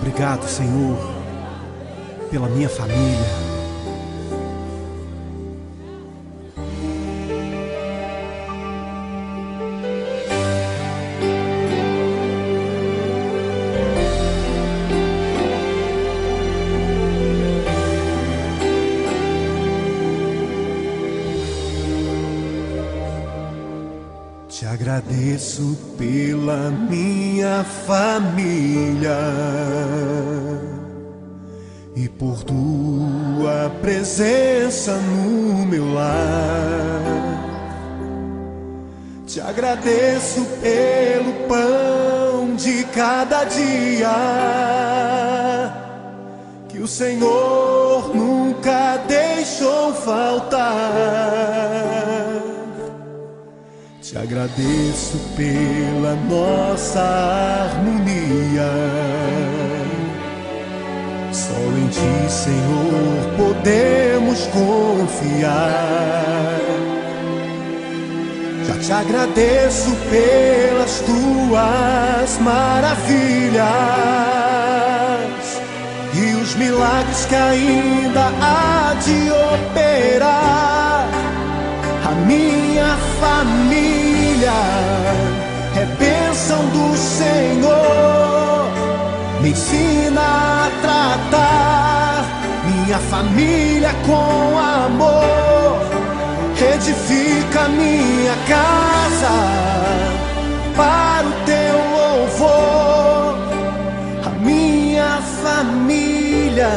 Obrigado, Senhor, pela minha família. Te agradeço pela minha família e por tua presença no meu lar. Te agradeço pelo pão de cada dia que o Senhor nunca deixou faltar. Te agradeço pela nossa harmonia. Só em Ti, Senhor, podemos confiar. Já te agradeço pelas Tuas maravilhas e os milagres que ainda há de operar. A minha família é bênção do Senhor. Me ensina a tratar minha família com amor. Edifica minha casa para o Teu louvor. A minha família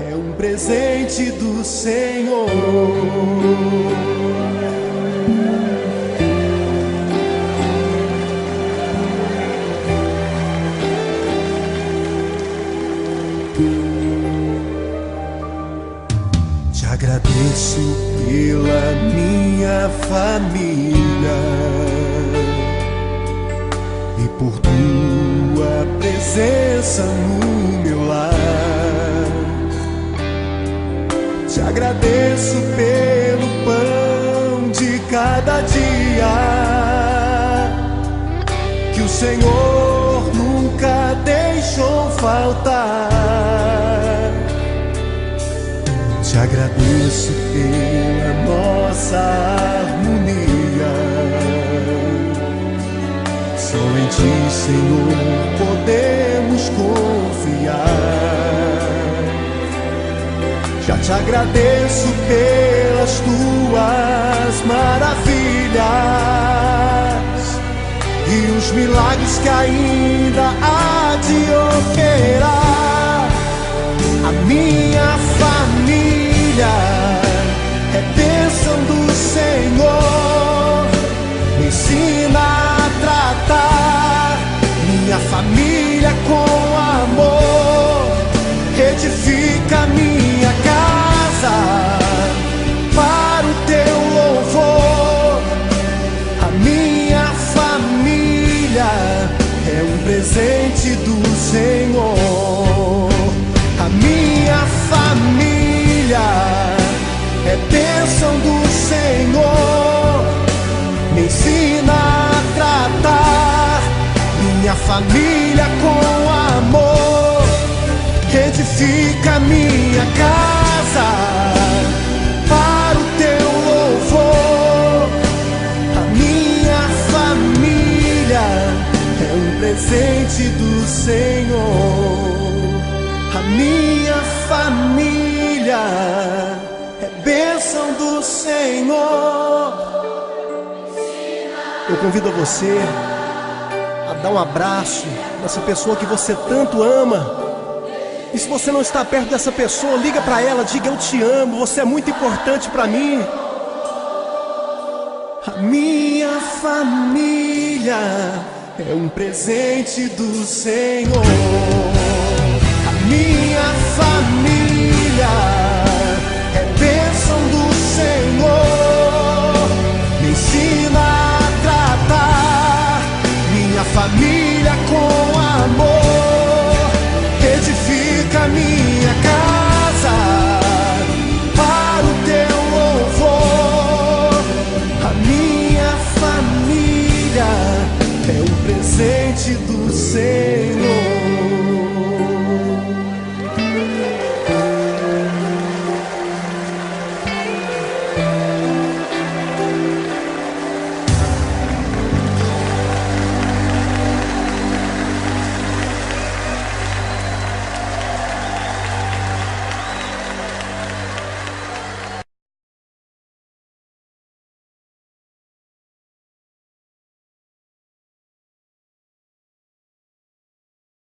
é um presente do Senhor. Te agradeço pela minha família e por Tua presença no meu lar. Te agradeço pelo pão de cada dia que o Senhor nunca deixou faltar. Te agradeço pela nossa harmonia. Só em Ti, Senhor, podemos confiar. Já te agradeço pelas Tuas maravilhas e os milagres que ainda há de operar. A minha família é bênção do Senhor. Me ensina a tratar minha família com amor. Edifica minha casa para o Teu louvor. A minha família é um presente do Senhor. A minha família é bênção do Senhor. Me ensina a tratar minha família com amor. Edifica minha casa para o Teu louvor. A minha família é um presente do Senhor. A minha família é bênção do Senhor. Eu convido a você a dar um abraço nessa pessoa que você tanto ama. E se você não está perto dessa pessoa, liga para ela, diga: eu te amo, você é muito importante para mim. A minha família é um presente do Senhor. A minha família é bênção do Senhor. Me ensina a tratar minha família com amor. Edifica minha casa para o Teu louvor. A minha família é um presente do Senhor.